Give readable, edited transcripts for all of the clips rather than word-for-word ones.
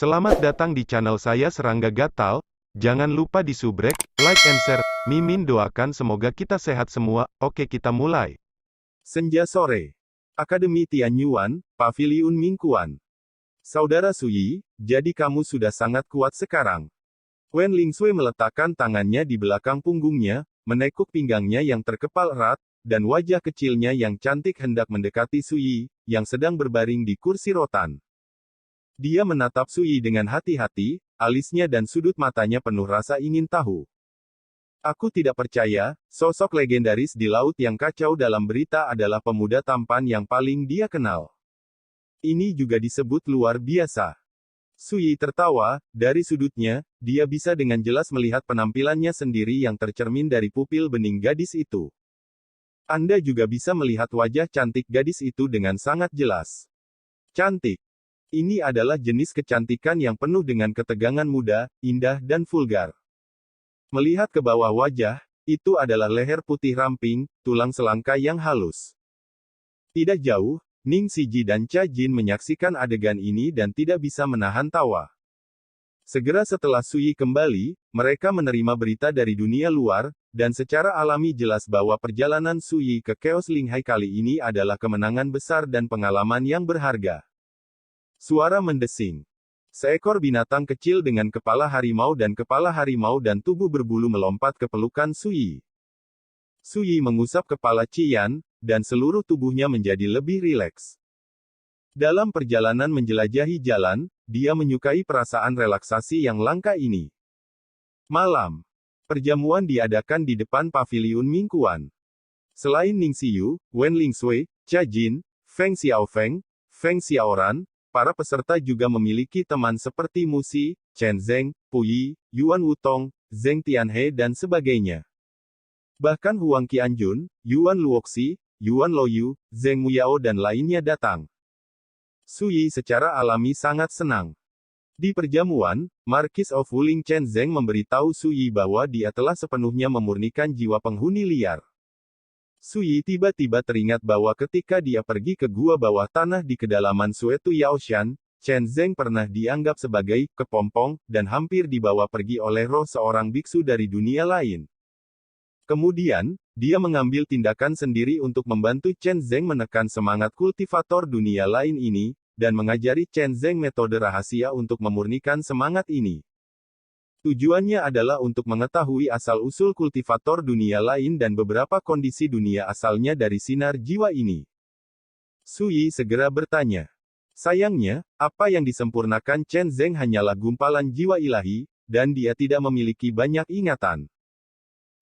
Selamat datang di channel saya Serangga Gatal. Jangan lupa di subrek, like and share. Mimin doakan semoga kita sehat semua. Oke, kita mulai. Senja sore. Akademi Tianyuan, Paviliun Mingkuan. Saudara Suyi, jadi kamu sudah sangat kuat sekarang. Wen Lingsui meletakkan tangannya di belakang punggungnya, menekuk pinggangnya yang terkepal erat, dan wajah kecilnya yang cantik hendak mendekati Suyi, yang sedang berbaring di kursi rotan. Dia menatap Suyi dengan hati-hati, alisnya dan sudut matanya penuh rasa ingin tahu. Aku tidak percaya, sosok legendaris di laut yang kacau dalam berita adalah pemuda tampan yang paling dia kenal. Ini juga disebut luar biasa. Suyi tertawa, dari sudutnya, dia bisa dengan jelas melihat penampilannya sendiri yang tercermin dari pupil bening gadis itu. Anda juga bisa melihat wajah cantik gadis itu dengan sangat jelas. Cantik. Ini adalah jenis kecantikan yang penuh dengan ketegangan muda, indah dan vulgar. Melihat ke bawah wajah, itu adalah leher putih ramping, tulang selangka yang halus. Tidak jauh, Ning Siji dan Cha Jin menyaksikan adegan ini dan tidak bisa menahan tawa. Segera setelah Suyi kembali, mereka menerima berita dari dunia luar, dan secara alami jelas bahwa perjalanan Suyi ke Chaos Linghai kali ini adalah kemenangan besar dan pengalaman yang berharga. Suara mendesing. Seekor binatang kecil dengan kepala harimau dan tubuh berbulu melompat ke pelukan Suyi. Suyi mengusap kepala Qian, dan seluruh tubuhnya menjadi lebih rileks. Dalam perjalanan menjelajahi jalan, dia menyukai perasaan relaksasi yang langka ini. Malam. Perjamuan diadakan di depan Paviliun Mingkuan. Selain Ning Xiyu, Wen Lingsui, Cha Jin, Feng Xiaofeng, Feng Xiaoran, para peserta juga memiliki teman seperti Musi, Chen Zeng, Puyi, Yuan Wutong, Zheng Tianhe dan sebagainya. Bahkan Huang Qianjun, Yuan Luoxi, Yuan Luoyu, Zheng Muyao dan lainnya datang. Suyi secara alami sangat senang. Di perjamuan, Marquis of Wuling Chen Zeng memberitahu Suyi bahwa dia telah sepenuhnya memurnikan jiwa penghuni liar. Suyi tiba-tiba teringat bahwa ketika dia pergi ke gua bawah tanah di kedalaman Suetu Yaoshan, Chen Zeng pernah dianggap sebagai kepompong, dan hampir dibawa pergi oleh roh seorang biksu dari dunia lain. Kemudian, dia mengambil tindakan sendiri untuk membantu Chen Zeng menekan semangat kultivator dunia lain ini, dan mengajari Chen Zeng metode rahasia untuk memurnikan semangat ini. Tujuannya adalah untuk mengetahui asal-usul kultivator dunia lain dan beberapa kondisi dunia asalnya dari sinar jiwa ini. Suyi segera bertanya. Sayangnya, apa yang disempurnakan Chen Zeng hanyalah gumpalan jiwa ilahi, dan dia tidak memiliki banyak ingatan.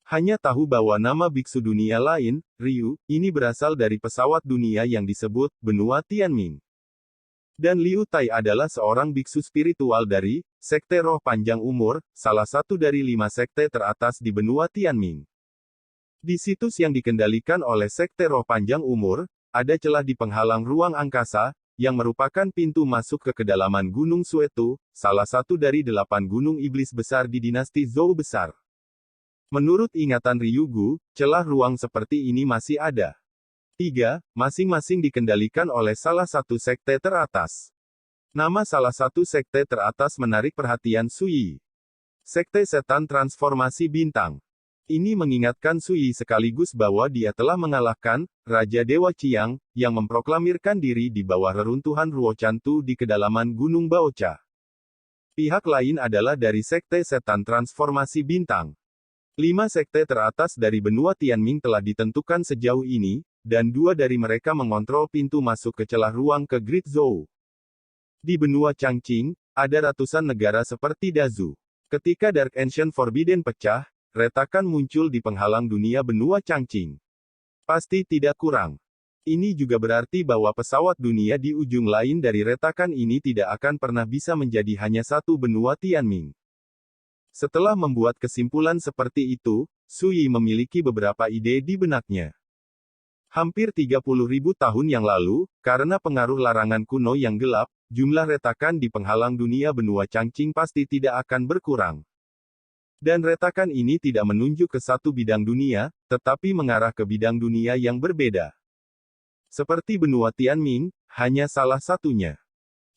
Hanya tahu bahwa nama biksu dunia lain, Ryu, ini berasal dari pesawat dunia yang disebut benua Tianming. Dan Liu Tai adalah seorang biksu spiritual dari Sekte Roh Panjang Umur, salah satu dari 5 sekte teratas di benua Tianming. Di situs yang dikendalikan oleh Sekte Roh Panjang Umur, ada celah di penghalang ruang angkasa, yang merupakan pintu masuk ke kedalaman Gunung Suetu, salah satu dari 8 gunung iblis besar di dinasti Zhou besar. Menurut ingatan Ryugu, celah ruang seperti ini masih ada. 3, masing-masing dikendalikan oleh salah satu sekte teratas. Nama salah satu sekte teratas menarik perhatian Suyi. Sekte Setan Transformasi Bintang. Ini mengingatkan Suyi sekaligus bahwa dia telah mengalahkan Raja Dewa Qiang, yang memproklamirkan diri di bawah reruntuhan Ruochantu di kedalaman Gunung Baocha. Pihak lain adalah dari Sekte Setan Transformasi Bintang. 5 sekte teratas dari benua Tianming telah ditentukan sejauh ini, dan 2 dari mereka mengontrol pintu masuk ke celah ruang ke Great Zhou. Di benua Changqing, ada ratusan negara seperti Dazu. Ketika Dark Ancient Forbidden pecah, retakan muncul di penghalang dunia benua Changqing. Pasti tidak kurang. Ini juga berarti bahwa pesawat dunia di ujung lain dari retakan ini tidak akan pernah bisa menjadi hanya satu benua Tianming. Setelah membuat kesimpulan seperti itu, Suyi memiliki beberapa ide di benaknya. Hampir 30.000 tahun yang lalu, karena pengaruh larangan kuno yang gelap, jumlah retakan di penghalang dunia benua Changqing pasti tidak akan berkurang. Dan retakan ini tidak menunjuk ke satu bidang dunia, tetapi mengarah ke bidang dunia yang berbeda. Seperti benua Tianming, hanya salah satunya.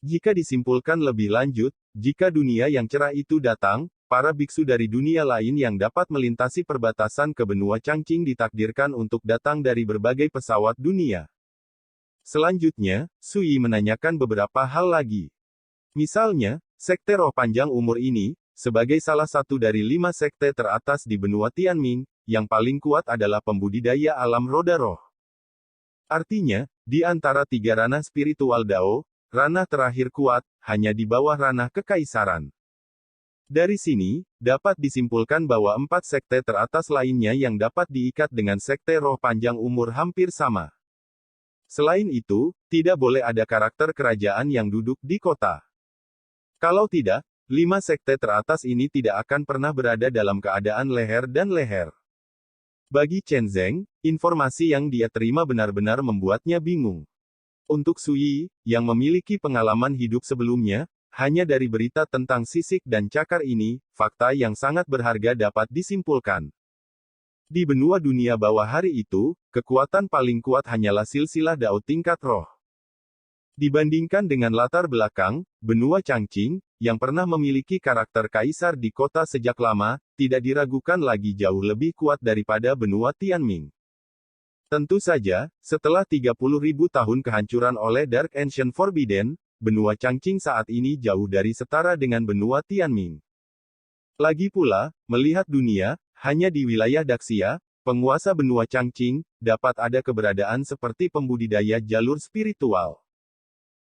Jika disimpulkan lebih lanjut, jika dunia yang cerah itu datang, para biksu dari dunia lain yang dapat melintasi perbatasan ke benua Changqing ditakdirkan untuk datang dari berbagai pesawat dunia. Selanjutnya, Sui menanyakan beberapa hal lagi. Misalnya, sekte roh panjang umur ini, sebagai salah satu dari 5 sekte teratas di benua Tianming, yang paling kuat adalah pembudidaya alam roda roh. Artinya, di antara 3 ranah spiritual Dao, ranah terakhir kuat, hanya di bawah ranah kekaisaran. Dari sini, dapat disimpulkan bahwa 4 sekte teratas lainnya yang dapat diikat dengan sekte roh panjang umur hampir sama. Selain itu, tidak boleh ada karakter kerajaan yang duduk di kota. Kalau tidak, 5 sekte teratas ini tidak akan pernah berada dalam keadaan leher dan leher. Bagi Chen Zeng, informasi yang dia terima benar-benar membuatnya bingung. Untuk Sui, yang memiliki pengalaman hidup sebelumnya, hanya dari berita tentang sisik dan cakar ini, fakta yang sangat berharga dapat disimpulkan. Di benua dunia bawah hari itu, kekuatan paling kuat hanyalah silsilah Dao tingkat roh. Dibandingkan dengan latar belakang, benua Changqing, yang pernah memiliki karakter kaisar di kota sejak lama, tidak diragukan lagi jauh lebih kuat daripada benua Tianming. Tentu saja, setelah 30.000 tahun kehancuran oleh Dark Ancient Forbidden, benua Changqing saat ini jauh dari setara dengan benua Tianming. Lagi pula, melihat dunia, hanya di wilayah Daxia, penguasa benua Changqing, dapat ada keberadaan seperti pembudidaya jalur spiritual.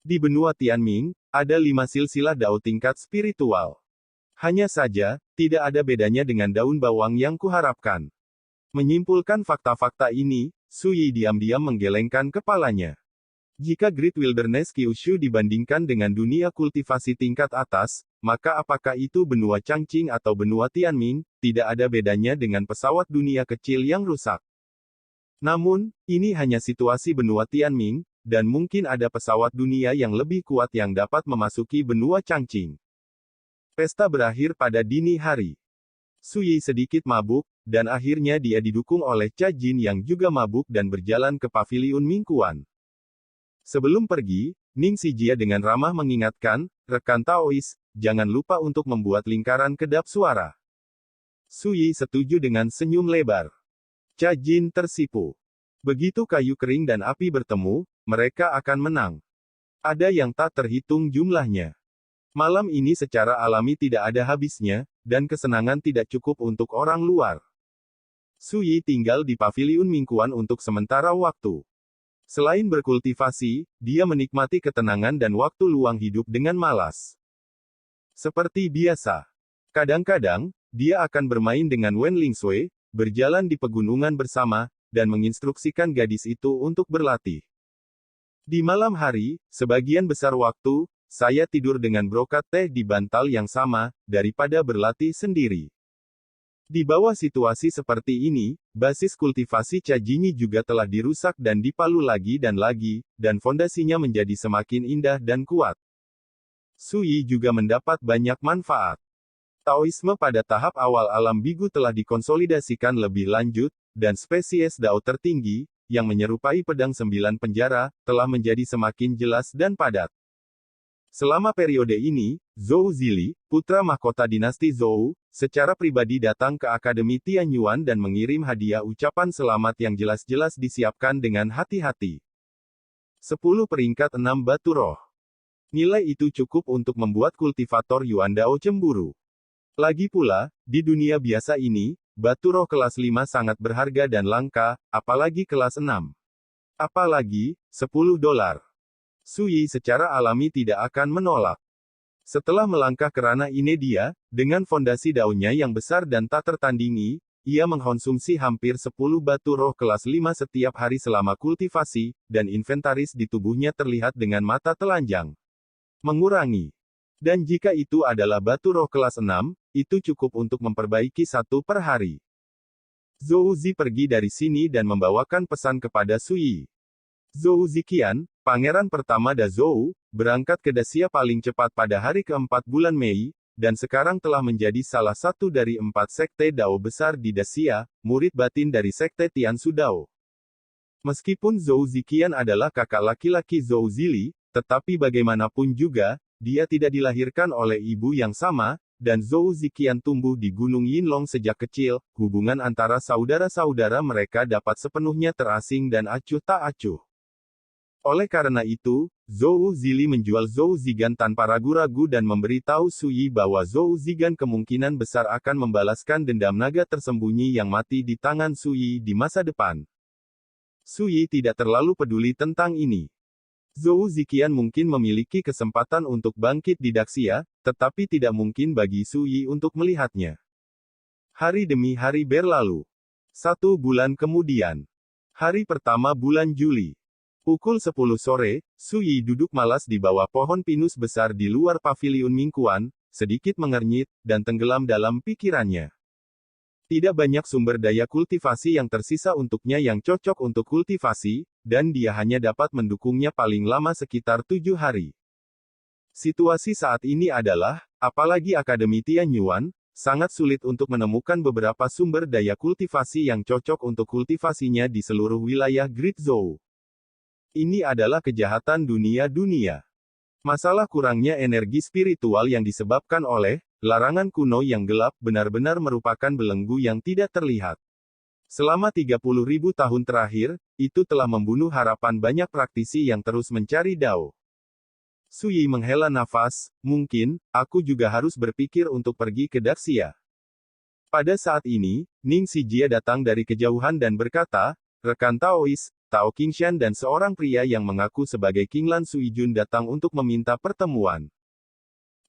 Di benua Tianming, ada 5 silsilah Dao tingkat spiritual. Hanya saja, tidak ada bedanya dengan daun bawang yang kuharapkan. Menyimpulkan fakta-fakta ini, Sui diam-diam menggelengkan kepalanya. Jika Great Wilderness Kyushu dibandingkan dengan dunia kultivasi tingkat atas, maka apakah itu benua Changqing atau benua Tianming, tidak ada bedanya dengan pesawat dunia kecil yang rusak. Namun, ini hanya situasi benua Tianming, dan mungkin ada pesawat dunia yang lebih kuat yang dapat memasuki benua Changqing. Pesta berakhir pada dini hari. Sui sedikit mabuk, dan akhirnya dia didukung oleh Cha Jin yang juga mabuk dan berjalan ke paviliun Mingkuan. Sebelum pergi, Ning Xijia dengan ramah mengingatkan, rekan Taois, jangan lupa untuk membuat lingkaran kedap suara. Sui setuju dengan senyum lebar. Cha Jin tersipu. Begitu kayu kering dan api bertemu, mereka akan menang. Ada yang tak terhitung jumlahnya. Malam ini secara alami tidak ada habisnya, dan kesenangan tidak cukup untuk orang luar. Sui tinggal di paviliun Mingkuan untuk sementara waktu. Selain berkultivasi, dia menikmati ketenangan dan waktu luang hidup dengan malas. Seperti biasa. Kadang-kadang, dia akan bermain dengan Wen Lingsui, berjalan di pegunungan bersama, dan menginstruksikan gadis itu untuk berlatih. Di malam hari, sebagian besar waktu, saya tidur dengan brokat teh di bantal yang sama, daripada berlatih sendiri. Di bawah situasi seperti ini, basis kultivasi Cha Jini juga telah dirusak dan dipalu lagi, dan fondasinya menjadi semakin indah dan kuat. Sui juga mendapat banyak manfaat. Taoisme pada tahap awal alam bigu telah dikonsolidasikan lebih lanjut, dan spesies Dao tertinggi, yang menyerupai pedang 9 penjara, telah menjadi semakin jelas dan padat. Selama periode ini, Zhou Zili, putra mahkota dinasti Zhou, secara pribadi datang ke Akademi Tianyuan dan mengirim hadiah ucapan selamat yang jelas-jelas disiapkan dengan hati-hati. 10 peringkat 6 batu roh. Nilai itu cukup untuk membuat kultivator Yuan Dao cemburu. Lagi pula, di dunia biasa ini, batu roh kelas 5 sangat berharga dan langka, apalagi kelas 6. Apalagi, $10. Sui secara alami tidak akan menolak. Setelah melangkah ke ranah ini dia, dengan fondasi daunnya yang besar dan tak tertandingi, ia mengkonsumsi hampir 10 batu roh kelas 5 setiap hari selama kultivasi, dan inventaris di tubuhnya terlihat dengan mata telanjang. Mengurangi. Dan jika itu adalah batu roh kelas 6, itu cukup untuk memperbaiki 1 per hari. Zhou Zi pergi dari sini dan membawakan pesan kepada Sui. Zhou Ziqian, pangeran pertama Da Zhou, berangkat ke Daxia paling cepat pada hari keempat bulan Mei, dan sekarang telah menjadi salah satu dari 4 sekte Dao besar di Daxia, murid batin dari sekte Tiansu Dao. Meskipun Zhou Ziqian adalah kakak laki-laki Zhou Zili, tetapi bagaimanapun juga, dia tidak dilahirkan oleh ibu yang sama, dan Zhou Ziqian tumbuh di Gunung Yinlong sejak kecil, hubungan antara saudara-saudara mereka dapat sepenuhnya terasing dan acuh tak acuh. Oleh karena itu, Zhou Zili menjual Zhou Zigan tanpa ragu-ragu dan memberitahu Sui bahwa Zhou Zigan kemungkinan besar akan membalaskan dendam naga tersembunyi yang mati di tangan Sui di masa depan. Sui tidak terlalu peduli tentang ini. Zhou Ziqian mungkin memiliki kesempatan untuk bangkit di Daxia, tetapi tidak mungkin bagi Sui untuk melihatnya. Hari demi hari berlalu. 1 bulan kemudian. Hari pertama bulan Juli. Pukul 10 sore, Sui duduk malas di bawah pohon pinus besar di luar paviliun Mingkuan, sedikit mengernyit, dan tenggelam dalam pikirannya. Tidak banyak sumber daya kultivasi yang tersisa untuknya yang cocok untuk kultivasi, dan dia hanya dapat mendukungnya paling lama sekitar 7 hari. Situasi saat ini adalah, apalagi Akademi Tianyuan, sangat sulit untuk menemukan beberapa sumber daya kultivasi yang cocok untuk kultivasinya di seluruh wilayah Great Zhou. Ini adalah kejahatan dunia-dunia. Masalah kurangnya energi spiritual yang disebabkan oleh larangan kuno yang gelap benar-benar merupakan belenggu yang tidak terlihat. Selama 30.000 tahun terakhir, itu telah membunuh harapan banyak praktisi yang terus mencari Dao. Sui menghela nafas, mungkin, aku juga harus berpikir untuk pergi ke Daxia. Pada saat ini, Ning Xijie datang dari kejauhan dan berkata, rekan Taois, Tao Qingshan dan seorang pria yang mengaku sebagai Qinglan Suijun datang untuk meminta pertemuan.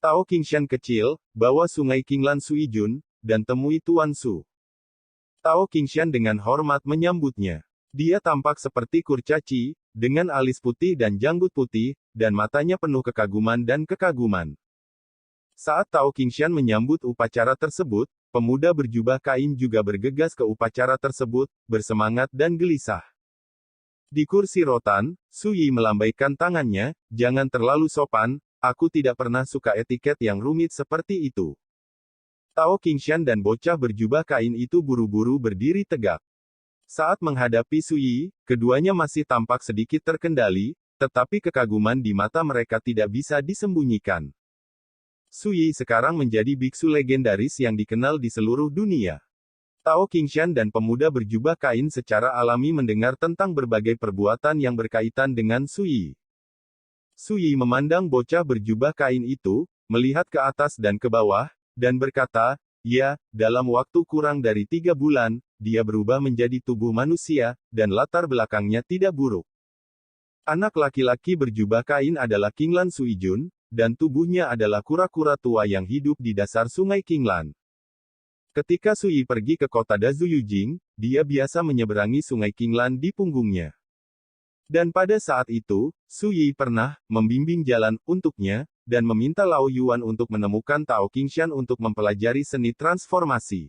Tao Qingshan kecil, bawa sungai Qinglan Suijun, dan temui Tuan Su. Tao Qingshan dengan hormat menyambutnya. Dia tampak seperti kurcaci, dengan alis putih dan janggut putih, dan matanya penuh kekaguman dan kekaguman. Saat Tao Qingshan menyambut upacara tersebut, pemuda berjubah kain juga bergegas ke upacara tersebut, bersemangat dan gelisah. Di kursi rotan, Sui melambaikan tangannya, jangan terlalu sopan, aku tidak pernah suka etiket yang rumit seperti itu. Tao Qingshan dan bocah berjubah kain itu buru-buru berdiri tegak. Saat menghadapi Sui, keduanya masih tampak sedikit terkendali, tetapi kekaguman di mata mereka tidak bisa disembunyikan. Sui sekarang menjadi biksu legendaris yang dikenal di seluruh dunia. Tao Qingshan dan pemuda berjubah kain secara alami mendengar tentang berbagai perbuatan yang berkaitan dengan Sui. Sui memandang bocah berjubah kain itu, melihat ke atas dan ke bawah, dan berkata, ya, dalam waktu kurang dari 3 bulan, dia berubah menjadi tubuh manusia, dan latar belakangnya tidak buruk. Anak laki-laki berjubah kain adalah Qinglan Suijun, dan tubuhnya adalah kura-kura tua yang hidup di dasar sungai Qinglan. Ketika Sui pergi ke kota Dazuyujing, dia biasa menyeberangi sungai Qinglan di punggungnya. Dan pada saat itu, Sui pernah membimbing jalan untuknya, dan meminta Lao Yuan untuk menemukan Tao Qingshan untuk mempelajari seni transformasi.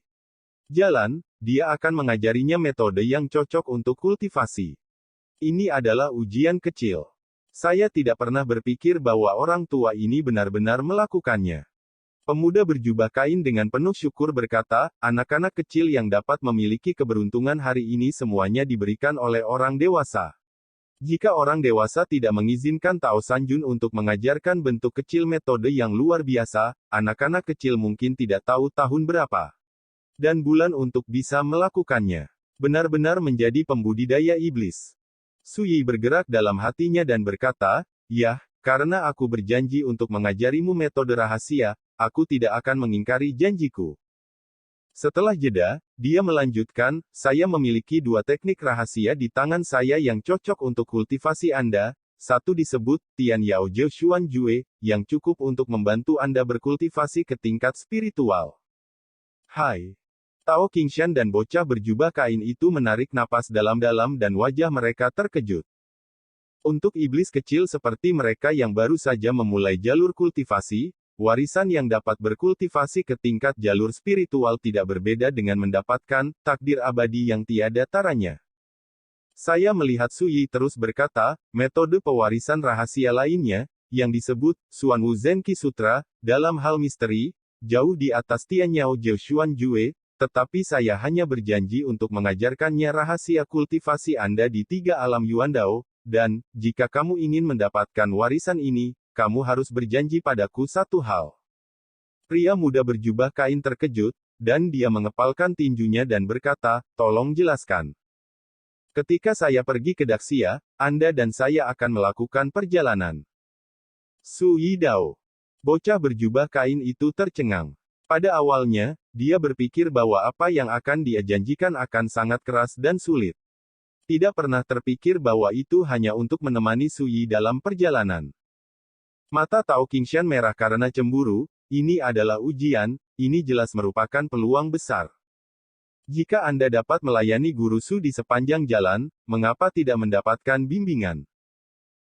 Jalan, dia akan mengajarinya metode yang cocok untuk kultivasi. Ini adalah ujian kecil. Saya tidak pernah berpikir bahwa orang tua ini benar-benar melakukannya. Pemuda berjubah kain dengan penuh syukur berkata, anak-anak kecil yang dapat memiliki keberuntungan hari ini semuanya diberikan oleh orang dewasa. Jika orang dewasa tidak mengizinkan Tao Sanjun untuk mengajarkan bentuk kecil metode yang luar biasa, anak-anak kecil mungkin tidak tahu tahun berapa dan bulan untuk bisa melakukannya. Benar-benar menjadi pembudidaya iblis. Sui bergerak dalam hatinya dan berkata, yah, karena aku berjanji untuk mengajarimu metode rahasia, aku tidak akan mengingkari janjiku. Setelah jeda, dia melanjutkan, saya memiliki 2 teknik rahasia di tangan saya yang cocok untuk kultivasi Anda. Satu disebut, Tian Yao Zhe Xuan Jue, yang cukup untuk membantu Anda berkultivasi ke tingkat spiritual. Hai. Tao Qingshan dan bocah berjubah kain itu menarik napas dalam-dalam dan wajah mereka terkejut. Untuk iblis kecil seperti mereka yang baru saja memulai jalur kultivasi, warisan yang dapat berkultivasi ke tingkat jalur spiritual tidak berbeda dengan mendapatkan takdir abadi yang tiada taranya. Saya melihat Sui terus berkata, metode pewarisan rahasia lainnya, yang disebut Xuan Wu Zenqi Sutra, dalam hal misteri, jauh di atas Tian Yao Zhe Xuan Jue, tetapi saya hanya berjanji untuk mengajarkannya rahasia kultivasi Anda di 3 alam Yuandao, dan, jika kamu ingin mendapatkan warisan ini, kamu harus berjanji padaku satu hal. Pria muda berjubah kain terkejut, dan dia mengepalkan tinjunya dan berkata, tolong jelaskan. Ketika saya pergi ke Daxia, Anda dan saya akan melakukan perjalanan. Su Yidao. Bocah berjubah kain itu tercengang. Pada awalnya, dia berpikir bahwa apa yang akan dia janjikan akan sangat keras dan sulit. Tidak pernah terpikir bahwa itu hanya untuk menemani Su Yi dalam perjalanan. Mata Tao Qingshan merah karena cemburu, ini adalah ujian, ini jelas merupakan peluang besar. Jika Anda dapat melayani guru Su di sepanjang jalan, mengapa tidak mendapatkan bimbingan?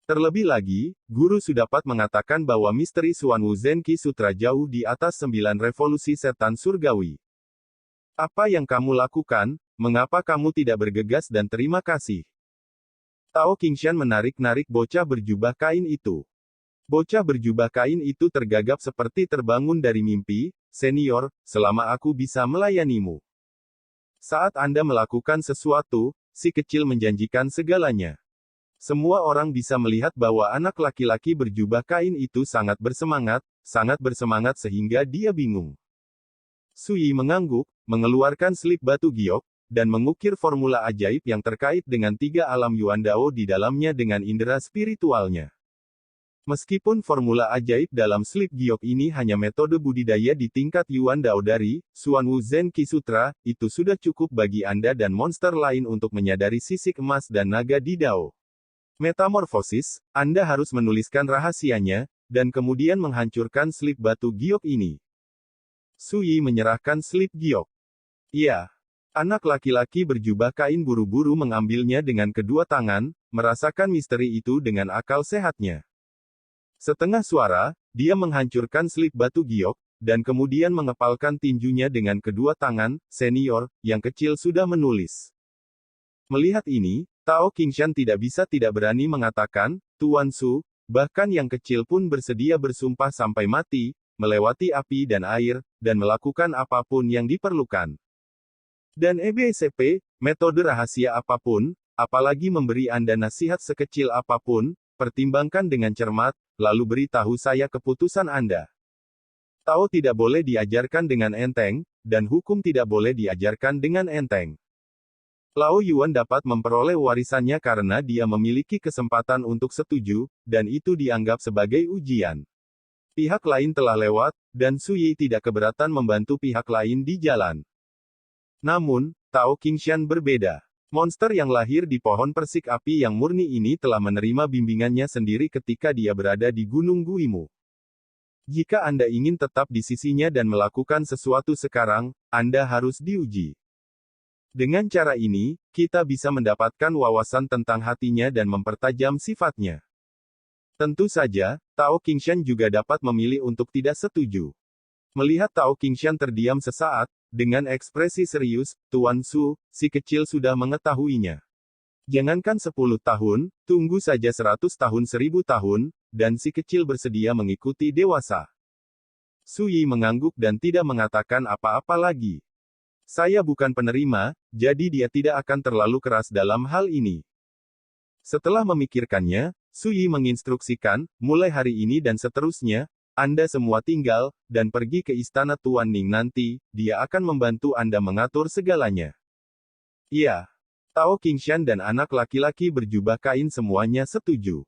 Terlebih lagi, guru Su dapat mengatakan bahwa misteri Xuanwu Zenki Sutra jauh di atas 9 revolusi setan surgawi. Apa yang kamu lakukan? Mengapa kamu tidak bergegas dan terima kasih? Tao Qingshan menarik-narik bocah berjubah kain itu. Bocah berjubah kain itu tergagap seperti terbangun dari mimpi. Senior, selama aku bisa melayanimu. Saat Anda melakukan sesuatu, si kecil menjanjikan segalanya. Semua orang bisa melihat bahwa anak laki-laki berjubah kain itu sangat bersemangat sehingga dia bingung. Su Yi mengangguk, mengeluarkan slip batu giok, dan mengukir formula ajaib yang terkait dengan 3 alam Yuan Dao di dalamnya dengan indera spiritualnya. Meskipun formula ajaib dalam slip giok ini hanya metode budidaya di tingkat Yuan Dao dari Xuanwu Zenki Sutra, itu sudah cukup bagi Anda dan monster lain untuk menyadari sisik emas dan naga di Dao. Metamorfosis, Anda harus menuliskan rahasianya, dan kemudian menghancurkan slip batu giok ini. Su Yi menyerahkan slip giok. Iya. Anak laki-laki berjubah kain buru-buru mengambilnya dengan kedua tangan, merasakan misteri itu dengan akal sehatnya. Setengah suara, dia menghancurkan slip batu giok, dan kemudian mengepalkan tinjunya dengan kedua tangan. Senior, yang kecil sudah menulis. Melihat ini, Tao Qingshan tidak berani mengatakan, Tuan Su, bahkan yang kecil pun bersedia bersumpah sampai mati, melewati api dan air, dan melakukan apapun yang diperlukan. Dan EBSP, metode rahasia apapun, apalagi memberi Anda nasihat sekecil apapun, pertimbangkan dengan cermat, lalu beritahu saya keputusan Anda. Tao tidak boleh diajarkan dengan enteng, dan hukum tidak boleh diajarkan dengan enteng. Lao Yuan dapat memperoleh warisannya karena dia memiliki kesempatan untuk setuju, dan itu dianggap sebagai ujian. Pihak lain telah lewat, dan Su Yi tidak keberatan membantu pihak lain di jalan. Namun, Tao Qingshan berbeda. Monster yang lahir di pohon persik api yang murni ini telah menerima bimbingannya sendiri ketika dia berada di Gunung Guimu. Jika Anda ingin tetap di sisinya dan melakukan sesuatu sekarang, Anda harus diuji. Dengan cara ini, kita bisa mendapatkan wawasan tentang hatinya dan mempertajam sifatnya. Tentu saja, Tao Qingshan juga dapat memilih untuk tidak setuju. Melihat Tao Qingshan terdiam sesaat, dengan ekspresi serius, Tuan Su, si kecil sudah mengetahuinya. Jangankan 10 tahun, tunggu saja 100 tahun 1000 tahun, dan si kecil bersedia mengikuti dewasa. Su Yi mengangguk dan tidak mengatakan apa-apa lagi. Saya bukan penerima, jadi dia tidak akan terlalu keras dalam hal ini. Setelah memikirkannya, Su Yi menginstruksikan, mulai hari ini dan seterusnya, Anda semua tinggal, dan pergi ke istana Tuan Ning nanti, dia akan membantu Anda mengatur segalanya. Iya. Tao Qingshan dan anak laki-laki berjubah kain semuanya setuju.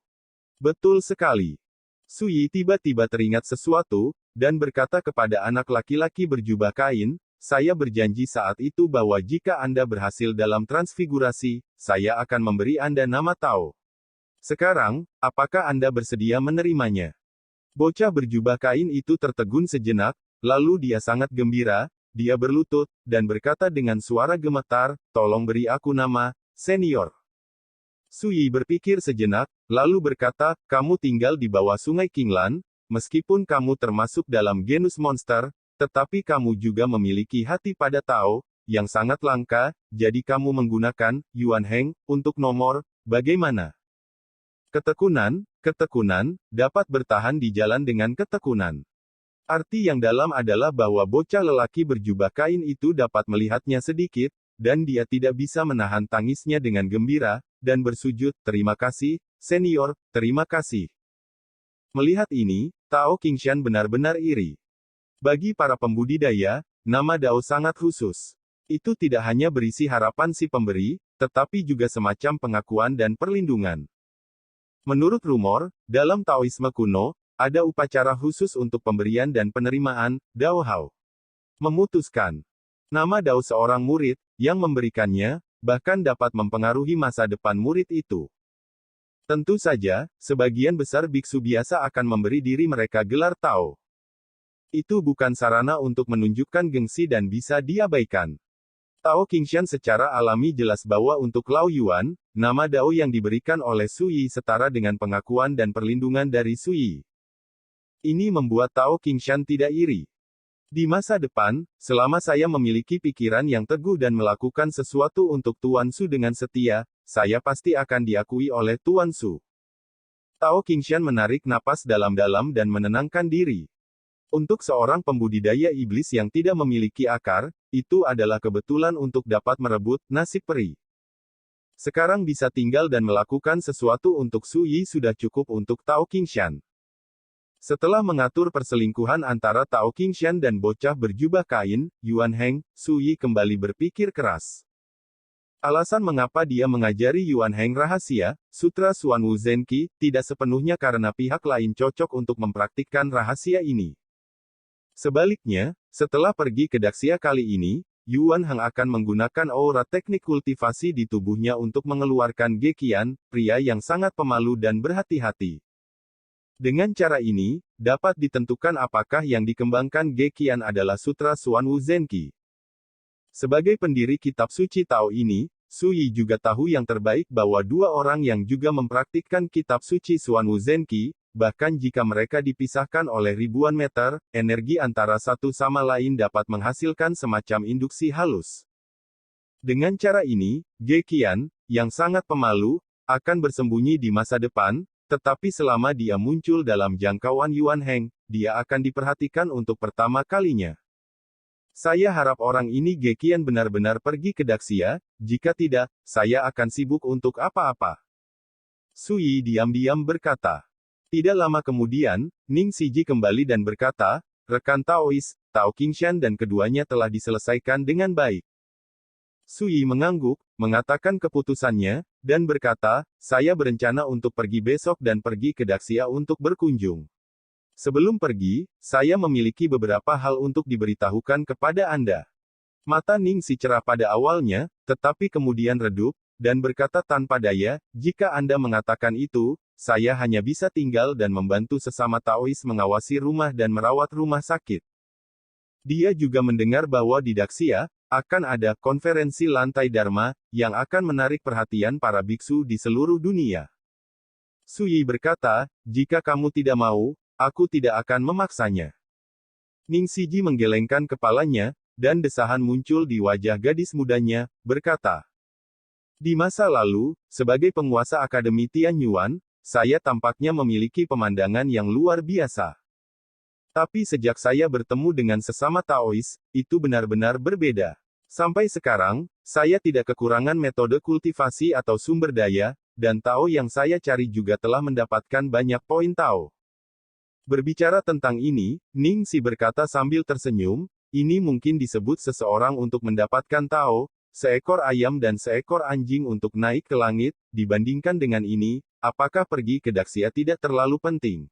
Betul sekali. Su Yi tiba-tiba teringat sesuatu, dan berkata kepada anak laki-laki berjubah kain, saya berjanji saat itu bahwa jika Anda berhasil dalam transfigurasi, saya akan memberi Anda nama Tao. Sekarang, apakah Anda bersedia menerimanya? Bocah berjubah kain itu tertegun sejenak, lalu dia sangat gembira, dia berlutut, dan berkata dengan suara gemetar, tolong beri aku nama, senior. Su Yi berpikir sejenak, lalu berkata, kamu tinggal di bawah sungai Qinglan, meskipun kamu termasuk dalam genus monster, tetapi kamu juga memiliki hati pada Tao, yang sangat langka, jadi kamu menggunakan, Yuan Heng, untuk nomor, bagaimana? Ketekunan, dapat bertahan di jalan dengan ketekunan. Arti yang dalam adalah bahwa bocah lelaki berjubah kain itu dapat melihatnya sedikit, dan dia tidak bisa menahan tangisnya dengan gembira, dan bersujud, terima kasih, senior, terima kasih. Melihat ini, Tao Qingshan benar-benar iri. Bagi para pembudidaya, nama Dao sangat khusus. Itu tidak hanya berisi harapan si pemberi, tetapi juga semacam pengakuan dan perlindungan. Menurut rumor, dalam Taoisme kuno, ada upacara khusus untuk pemberian dan penerimaan, Dao Hao. Memutuskan. Nama Dao seorang murid, yang memberikannya, bahkan dapat mempengaruhi masa depan murid itu. Tentu saja, sebagian besar biksu biasa akan memberi diri mereka gelar Tao. Itu bukan sarana untuk menunjukkan gengsi dan bisa diabaikan. Tao Qingshan secara alami jelas bahwa untuk Lao Yuan, nama Dao yang diberikan oleh Su Yi setara dengan pengakuan dan perlindungan dari Su Yi. Ini membuat Tao Qingshan tidak iri. Di masa depan, selama saya memiliki pikiran yang teguh dan melakukan sesuatu untuk Tuan Su dengan setia, saya pasti akan diakui oleh Tuan Su. Tao Qingshan menarik napas dalam-dalam dan menenangkan diri. Untuk seorang pembudidaya iblis yang tidak memiliki akar, itu adalah kebetulan untuk dapat merebut nasib peri. Sekarang bisa tinggal dan melakukan sesuatu untuk Su Yi sudah cukup untuk Tao Qingshan. Setelah mengatur perselingkuhan antara Tao Qingshan dan bocah berjubah kain, Yuan Heng, Su Yi kembali berpikir keras. Alasan mengapa dia mengajari Yuan Heng rahasia, Sutra Xuan Wu Zenqi, tidak sepenuhnya karena pihak lain cocok untuk mempraktikkan rahasia ini. Sebaliknya, setelah pergi ke Daxia kali ini, Yuan Heng akan menggunakan aura teknik kultivasi di tubuhnya untuk mengeluarkan Geqian, pria yang sangat pemalu dan berhati-hati. Dengan cara ini, dapat ditentukan apakah yang dikembangkan Geqian adalah Sutra Xuan Wu Zenqi. Sebagai pendiri kitab suci Tao ini, Su Yi juga tahu yang terbaik bahwa dua orang yang juga mempraktikkan kitab suci Xuan Wu Zenqi, bahkan jika mereka dipisahkan oleh ribuan meter, energi antara satu sama lain dapat menghasilkan semacam induksi halus. Dengan cara ini, Geqian, yang sangat pemalu, akan bersembunyi di masa depan, tetapi selama dia muncul dalam jangkauan Yuan Heng, dia akan diperhatikan untuk pertama kalinya. Saya harap orang ini Geqian benar-benar pergi ke Daxia, jika tidak, saya akan sibuk untuk apa-apa. Su Yi diam-diam berkata. Tidak lama kemudian, Ning Siji kembali dan berkata, rekan Taois, Tao Qingshan dan keduanya telah diselesaikan dengan baik. Su Yi mengangguk, mengatakan keputusannya, dan berkata, saya berencana untuk pergi besok dan pergi ke Daxia untuk berkunjung. Sebelum pergi, saya memiliki beberapa hal untuk diberitahukan kepada Anda. Mata Ning Si cerah pada awalnya, tetapi kemudian redup, dan berkata tanpa daya, jika Anda mengatakan itu, saya hanya bisa tinggal dan membantu sesama Taois mengawasi rumah dan merawat rumah sakit. Dia juga mendengar bahwa di Daxia, akan ada konferensi lantai Dharma, yang akan menarik perhatian para biksu di seluruh dunia. Su Yi berkata, jika kamu tidak mau, aku tidak akan memaksanya. Ning Siji menggelengkan kepalanya, dan desahan muncul di wajah gadis mudanya, berkata, di masa lalu, sebagai penguasa Akademi Tianyuan, saya tampaknya memiliki pemandangan yang luar biasa. Tapi sejak saya bertemu dengan sesama Taois, itu benar-benar berbeda. Sampai sekarang, saya tidak kekurangan metode kultivasi atau sumber daya, dan Tao yang saya cari juga telah mendapatkan banyak poin Tao. Berbicara tentang ini, Ning Si berkata sambil tersenyum, ini mungkin disebut seseorang untuk mendapatkan Tao, seekor ayam dan seekor anjing untuk naik ke langit, dibandingkan dengan ini, apakah pergi ke Daxia tidak terlalu penting?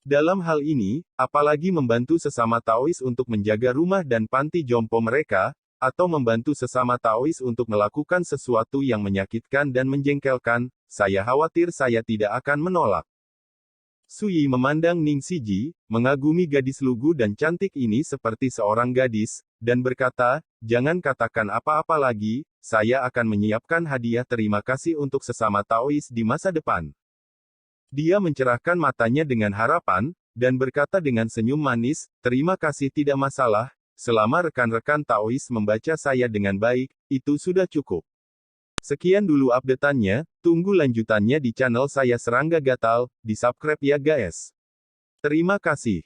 Dalam hal ini, apalagi membantu sesama Taois untuk menjaga rumah dan panti jompo mereka, atau membantu sesama Taois untuk melakukan sesuatu yang menyakitkan dan menjengkelkan, saya khawatir saya tidak akan menolak. Su Yi memandang Ning Siji, mengagumi gadis lugu dan cantik ini seperti seorang gadis, dan berkata, jangan katakan apa-apa lagi, saya akan menyiapkan hadiah terima kasih untuk sesama Taois di masa depan. Dia mencerahkan matanya dengan harapan, dan berkata dengan senyum manis, terima kasih tidak masalah, selama rekan-rekan Taois membaca saya dengan baik, itu sudah cukup. Sekian dulu update-annya, tunggu lanjutannya di channel saya Serangga Gatal, di subscribe ya guys. Terima kasih.